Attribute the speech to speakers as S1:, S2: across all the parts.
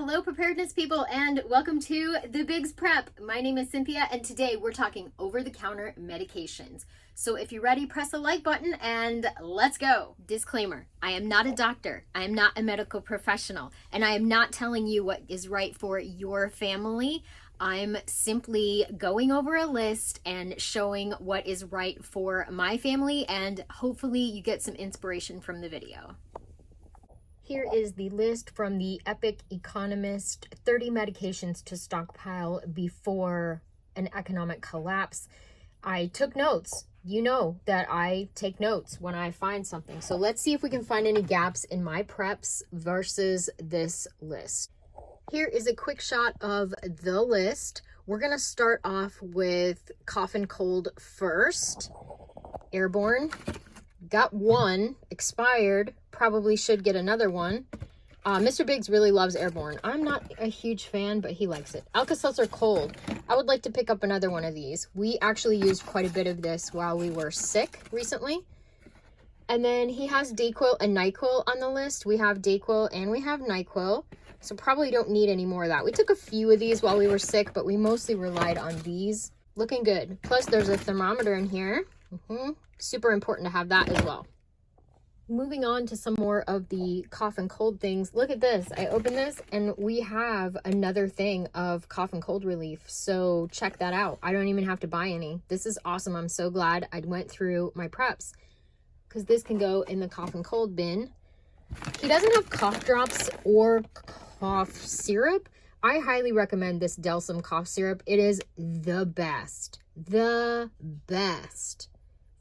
S1: Hello preparedness people and welcome to the Biggs Prep. My name is Cynthia and today we're talking over-the-counter medications. So if you're ready, press the like button and let's go. Disclaimer, I am not a doctor, I am not a medical professional, and I am not telling you what is right for your family. I'm simply going over a list and showing what is right for my family, and hopefully you get some inspiration from the video. Here is the list from the Epic Economist, 30 medications to stockpile before an economic collapse. I took notes. You know that I take notes when I find something. So let's see if we can find any gaps in my preps versus this list. Here is a quick shot of the list. We're gonna start off with cough and cold first. Airborne. Got one, expired, probably should get another one. Mr. Biggs really loves Airborne. I'm not a huge fan, but he likes it. Alka-Seltzer Cold. I would like to pick up another one of these. We actually used quite a bit of this while we were sick recently. And then he has Dayquil and NyQuil on the list. We have Dayquil and we have NyQuil, so probably don't need any more of that. We took a few of these while we were sick, but we mostly relied on these. Looking good. Plus there's a thermometer in here. Super important to have that as well. Moving on to some more of the cough and cold things. Look at this. I opened this and we have another thing of cough and cold relief. So check that out. I don't even have to buy any. This is awesome. I'm so glad I went through my preps because this can go in the cough and cold bin. He doesn't have cough drops or cough syrup. I highly recommend this Delsum cough syrup. It is the best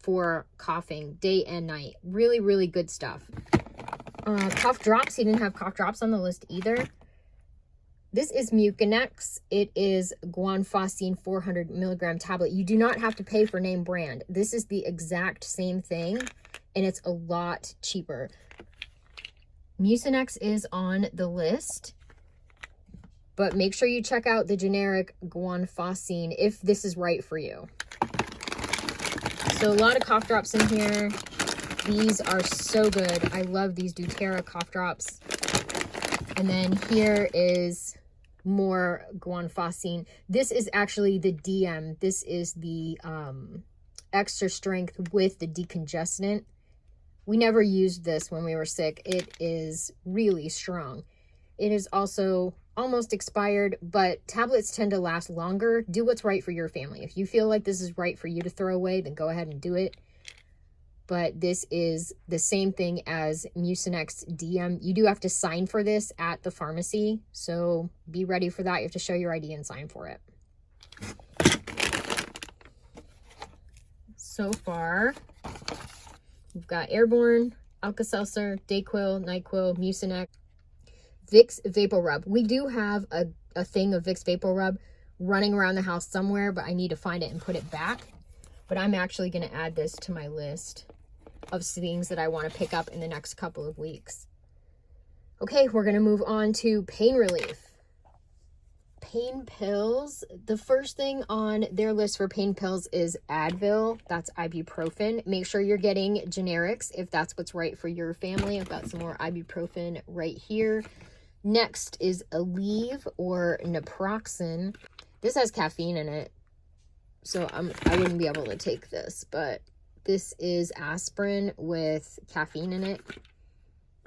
S1: for coughing day and night. Really, really good stuff. Cough drops. He didn't have cough drops on the list either. This is Mucinex. It is guanfacine 400 milligram tablet. You do not have to pay for name brand. This is the exact same thing and it's a lot cheaper. Mucinex is on the list, but make sure you check out the generic guanfacine if this is right for you. So a lot of cough drops in here. These are so good. I love these doTERRA cough drops. And then here is more guanfacine. This is actually the DM. This is the extra strength with the decongestant. We never used this when we were sick. It is really strong. It is also almost expired, but tablets tend to last longer. Do what's right for your family. If you feel like this is right for you to throw away, then go ahead and do it. But this is the same thing as Mucinex DM. You do have to sign for this at the pharmacy, so be ready for that. You have to show your ID and sign for it. So far, we've got Airborne, Alka-Seltzer, Dayquil, NyQuil, Mucinex, Vicks Vapor Rub. We do have a thing of Vicks Vapor Rub running around the house somewhere, but I need to find it and put it back. But I'm actually going to add this to my list of things that I want to pick up in the next couple of weeks. Okay, we're going to move on to pain relief. Pain pills. The first thing on their list for pain pills is Advil. That's ibuprofen. Make sure you're getting generics if that's what's right for your family. I've got some more ibuprofen right here. Next is Aleve or naproxen. This has caffeine in it, so I wouldn't be able to take this, but this is aspirin with caffeine in it.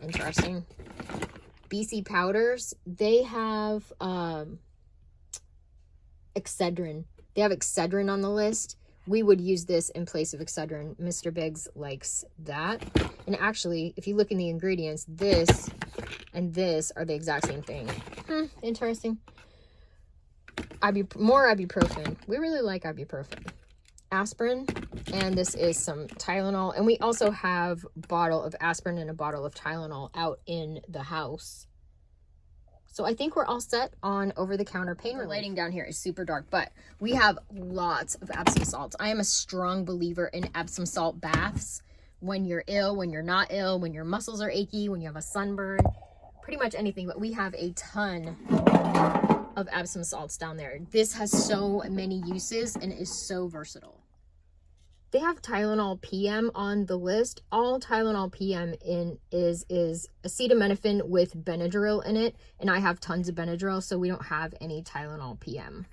S1: Interesting. BC powders. They have Excedrin. They have Excedrin on the list. We would use this in place of Excedrin. Mr. Biggs likes that. And actually, if you look in the ingredients, this and this are the exact same thing. Interesting. More ibuprofen. We really like ibuprofen. Aspirin, and this is some Tylenol. And we also have a bottle of aspirin and a bottle of Tylenol out in the house. So I think we're all set on over-the-counter pain relief. The lighting down here is super dark, but we have lots of Epsom salts. I am a strong believer in Epsom salt baths. When you're ill, when you're not ill, when your muscles are achy, when you have a sunburn, pretty much anything. But we have a ton of Epsom salts down there. This has so many uses and is so versatile. They have Tylenol PM on the list. All Tylenol PM is acetaminophen with Benadryl in it, and I have tons of Benadryl, so we don't have any Tylenol PM.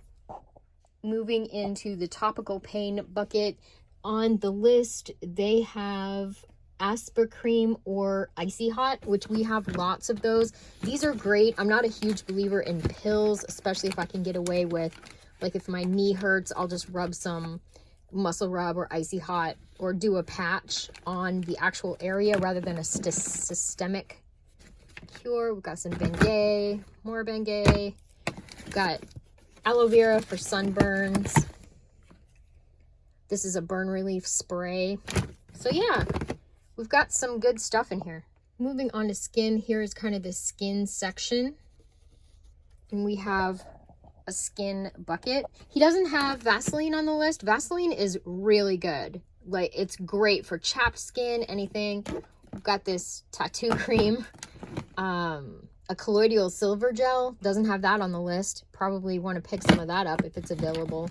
S1: Moving into the topical pain bucket, on the list they have Aspercreme or Icy Hot, which we have lots of those. These are great. I'm not a huge believer in pills, especially if I can get away with, like, if my knee hurts, I'll just rub some muscle rub or Icy Hot, or do a patch on the actual area rather than a systemic cure. We've got some Bengay, more Bengay. We've got aloe vera for sunburns. This is a burn relief spray. So yeah, we've got some good stuff in here. Moving on to skin, here is kind of the skin section. And we have a skin bucket. He doesn't have Vaseline on the list. Vaseline is really good. Like, it's great for chapped skin, anything. We've got this tattoo cream. A colloidal silver gel. Doesn't have that on the list. Probably want to pick some of that up if it's available.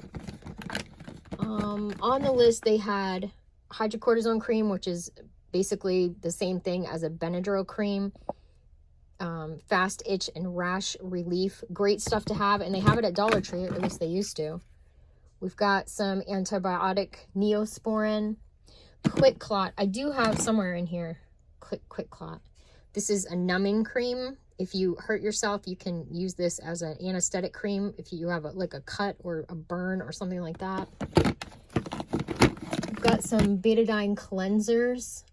S1: On the list, they had hydrocortisone cream, which is basically the same thing as a Benadryl cream. Fast itch and rash relief. Great stuff to have, and they have it at Dollar Tree, at least they used to. We've got some antibiotic Neosporin. Quick Clot. I do have somewhere in here. Quick Clot. This is a numbing cream. If you hurt yourself, you can use this as an anesthetic cream if you have like a cut or a burn or something like that. We've got some betadine cleansers.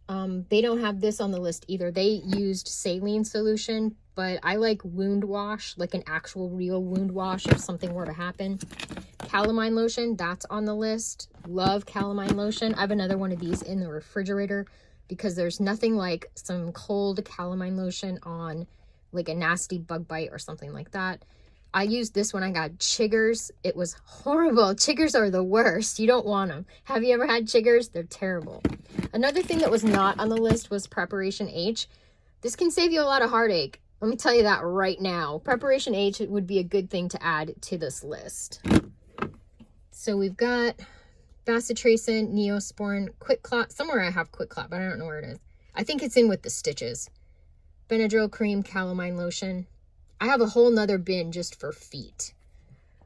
S1: They don't have this on the list either. They used saline solution, but I like wound wash, like an actual real wound wash if something were to happen. Calamine lotion, that's on the list. Love calamine lotion. I have another one of these in the refrigerator because there's nothing like some cold calamine lotion on like a nasty bug bite or something like that. I used this when I got chiggers. It was horrible. Chiggers are the worst. You don't want them. Have you ever had chiggers? They're terrible. Another thing that was not on the list was Preparation H. This can save you a lot of heartache. Let me tell you that right now. Preparation H would be a good thing to add to this list. So we've got Bacitracin, Neosporin, Quick Clot. Somewhere I have Quick Clot, but I don't know where it is. I think it's in with the stitches. Benadryl cream, calamine lotion. I have a whole nother bin just for feet.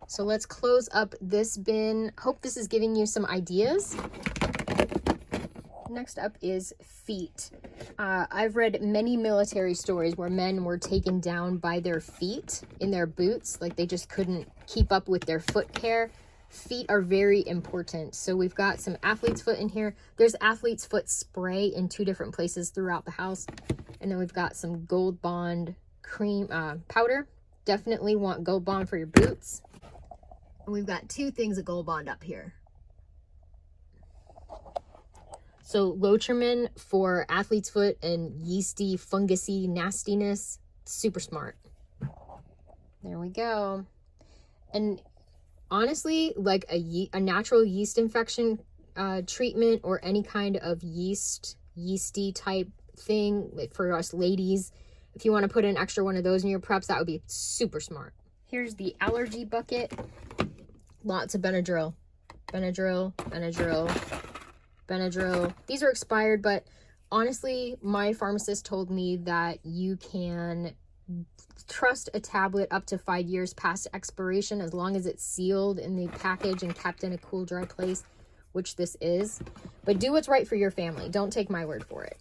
S1: So let's close up this bin. Hope this is giving you some ideas. Next up is feet. I've read many military stories where men were taken down by their feet in their boots. Like they just couldn't keep up with their foot care. Feet are very important. So we've got some athlete's foot in here. There's athlete's foot spray in 2 different places throughout the house. And then we've got some Gold Bond cream powder. Definitely want Gold Bond for your boots. And we've got 2 things of Gold Bond up here. So Lotrimin for athlete's foot and yeasty, fungusy nastiness. Super smart. There we go. And honestly, like a natural yeast infection treatment or any kind of yeasty type thing, like for us ladies, if you want to put an extra one of those in your preps, that would be super smart. Here's the allergy bucket. Lots of Benadryl. Benadryl. These are expired, but honestly, my pharmacist told me that you can trust a tablet up to 5 years past expiration as long as it's sealed in the package and kept in a cool, dry place, which this is. But do what's right for your family. Don't take my word for it.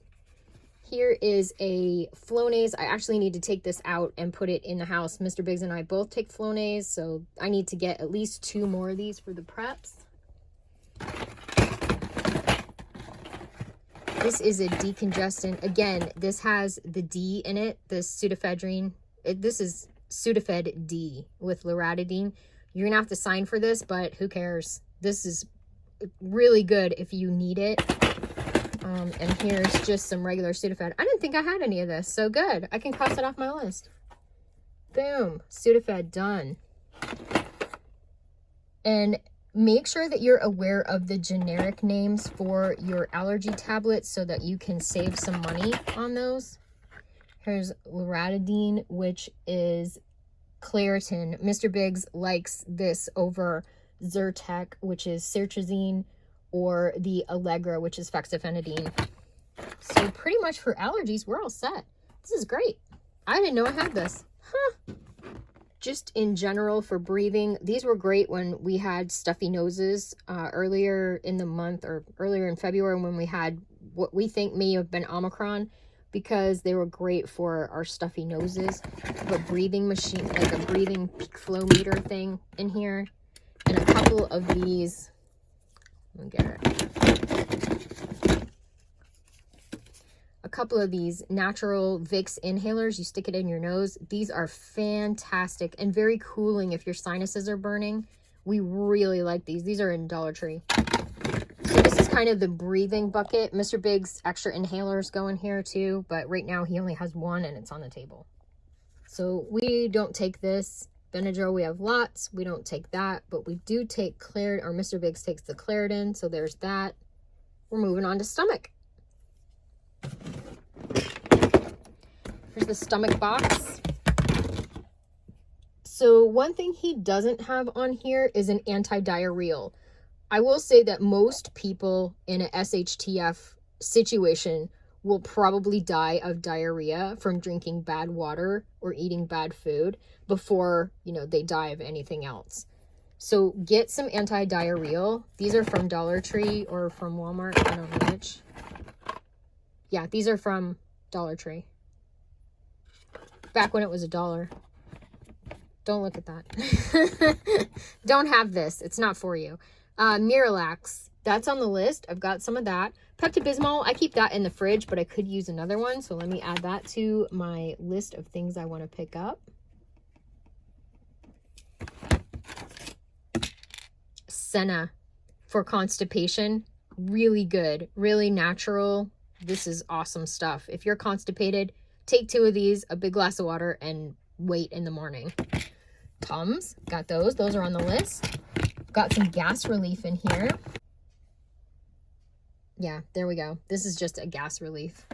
S1: Here is a Flonase. I actually need to take this out and put it in the house. Mr. Biggs and I both take Flonase, so I need to get at least 2 more of these for the preps. This is a decongestant. Again, this has the D in it, the pseudoephedrine. This is Sudafed D with loratadine. You're going to have to sign for this, but who cares? This is really good if you need it. And here's just some regular Sudafed. I didn't think I had any of this, so good. I can cross it off my list. Boom. Sudafed done. And make sure that you're aware of the generic names for your allergy tablets so that you can save some money on those. Here's loratadine, which is Claritin. Mr. Biggs likes this over Zyrtec, which is sertrazine or the Allegra, which is fexofenadine. So pretty much for allergies, we're all set. This is great. I didn't know I had this. Huh. Just in general for breathing, these were great when we had stuffy noses earlier in the month, or earlier in February, when we had what we think may have been Omicron, because they were great for our stuffy noses. A breathing machine, like a breathing peak flow meter thing in here, and a couple of these. Let me get it. A couple of these natural Vicks inhalers. You stick it in your nose. These are fantastic and very cooling if your sinuses are burning. We really like these. These are in Dollar Tree. So this is kind of the breathing bucket. Mr. Big's extra inhalers go in here too, but right now he only has one and it's on the table. So we don't take this. Benadryl, we have lots. We don't take that, but we do take Claritin, or Mr. Biggs takes the Claritin, so there's that. We're moving on to stomach. Here's the stomach box. So one thing he doesn't have on here is an anti-diarrheal. I will say that most people in a SHTF situation will probably die of diarrhea from drinking bad water or eating bad food before, you know, they die of anything else. So get some anti-diarrheal. These are from Dollar Tree or from Walmart. I don't know which. Yeah, these are from Dollar Tree. Back when it was $1. Don't look at that. Don't have this. It's not for you. Miralax, that's on the list. I've got some of that. Pepto-Bismol, I keep that in the fridge, but I could use another one. So let me add that to my list of things I want to pick up. Senna for constipation. Really good. Really natural. This is awesome stuff. If you're constipated, take 2 of these, a big glass of water, and wait in the morning. Tums, got those. Those are on the list. Got some gas relief in here. Yeah, there we go. This is just a gas relief.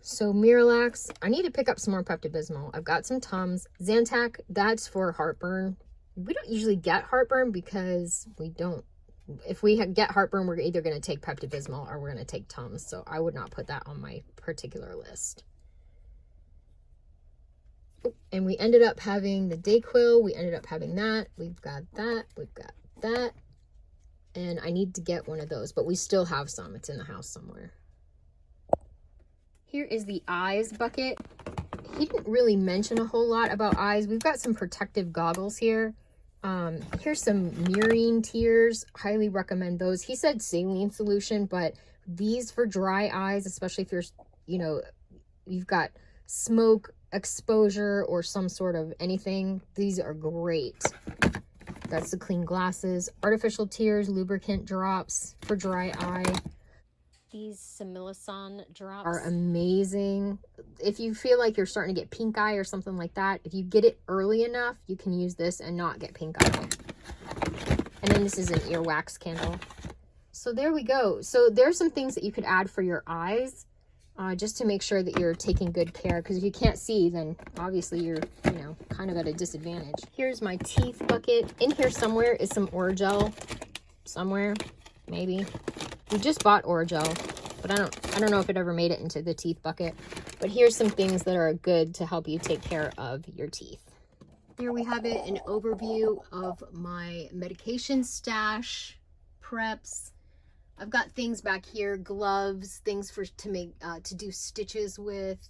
S1: So Miralax, I need to pick up some more Pepto-Bismol. I've got some Tums. Zantac, that's for heartburn. We don't usually get heartburn because we don't. If we get heartburn, we're either going to take Pepto-Bismol or we're going to take Tums. So I would not put that on my particular list. And we ended up having the Dayquil. We ended up having that. We've got that. We've got that. And I need to get one of those, but we still have some. It's in the house somewhere. Here is the eyes bucket. He didn't really mention a whole lot about eyes. We've got some protective goggles here. Here's some Murine tears. Highly recommend those. He said saline solution, but these for dry eyes, especially if you're, you know, you've got smoke exposure or some sort of anything, these are great. That's the clean glasses. Artificial tears, lubricant drops for dry eye. These Similison drops are amazing. If you feel like you're starting to get pink eye or something like that, if you get it early enough, you can use this and not get pink eye. And then this is an earwax candle. So there we go. So there's some things that you could add for your eyes, just to make sure that you're taking good care. Because if you can't see, then obviously you're, you know, kind of at a disadvantage. Here's my teeth bucket. In here somewhere is some Orajel. Somewhere, maybe. We just bought Orajel, but I don't know if it ever made it into the teeth bucket. But here's some things that are good to help you take care of your teeth. Here we have it, an overview of my medication stash, preps. I've got things back here, gloves, things to do stitches with,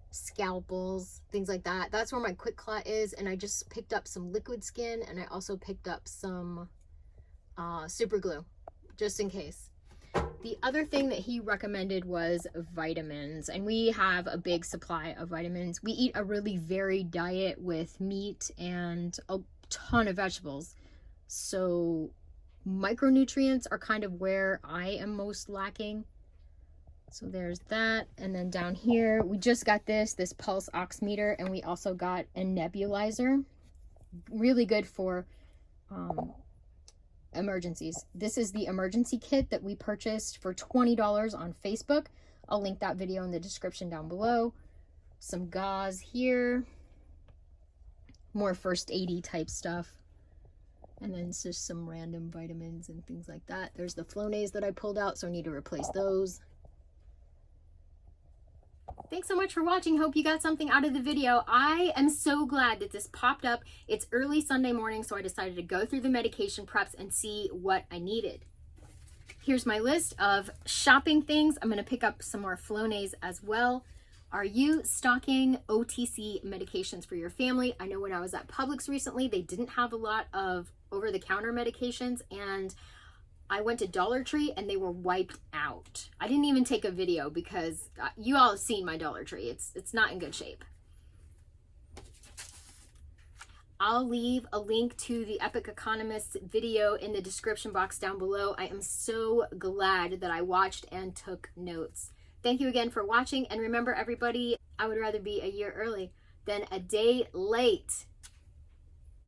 S1: scalpels, things like that. That's where my Quick Clot is, and I just picked up some liquid skin, and I also picked up some super glue, just in case. The other thing that he recommended was vitamins, and we have a big supply of vitamins. We eat a really varied diet with meat and a ton of vegetables, so micronutrients are kind of where I am most lacking. So there's that. And then down here, we just got this pulse oximeter, and we also got a nebulizer. Really good for emergencies. This is the emergency kit that we purchased for $20 on Facebook. I'll link that video in the description down below. Some gauze here. More first aid-y type stuff. And then it's just some random vitamins and things like that. There's the Flonase that I pulled out, so I need to replace those. Thanks so much for watching. Hope you got something out of the video. I am so glad that this popped up. It's early Sunday morning, so I decided to go through the medication preps and see what I needed. Here's my list of shopping things. I'm going to pick up some more Flonase as well. Are you stocking OTC medications for your family? I know when I was at Publix recently, they didn't have a lot of over-the-counter medications, and I went to Dollar Tree and they were wiped out. I didn't even take a video because you all have seen my Dollar Tree. It's not in good shape. I'll leave a link to the Epic Economist video in the description box down below. I am so glad that I watched and took notes. Thank you again for watching, and remember everybody, I would rather be a year early than a day late.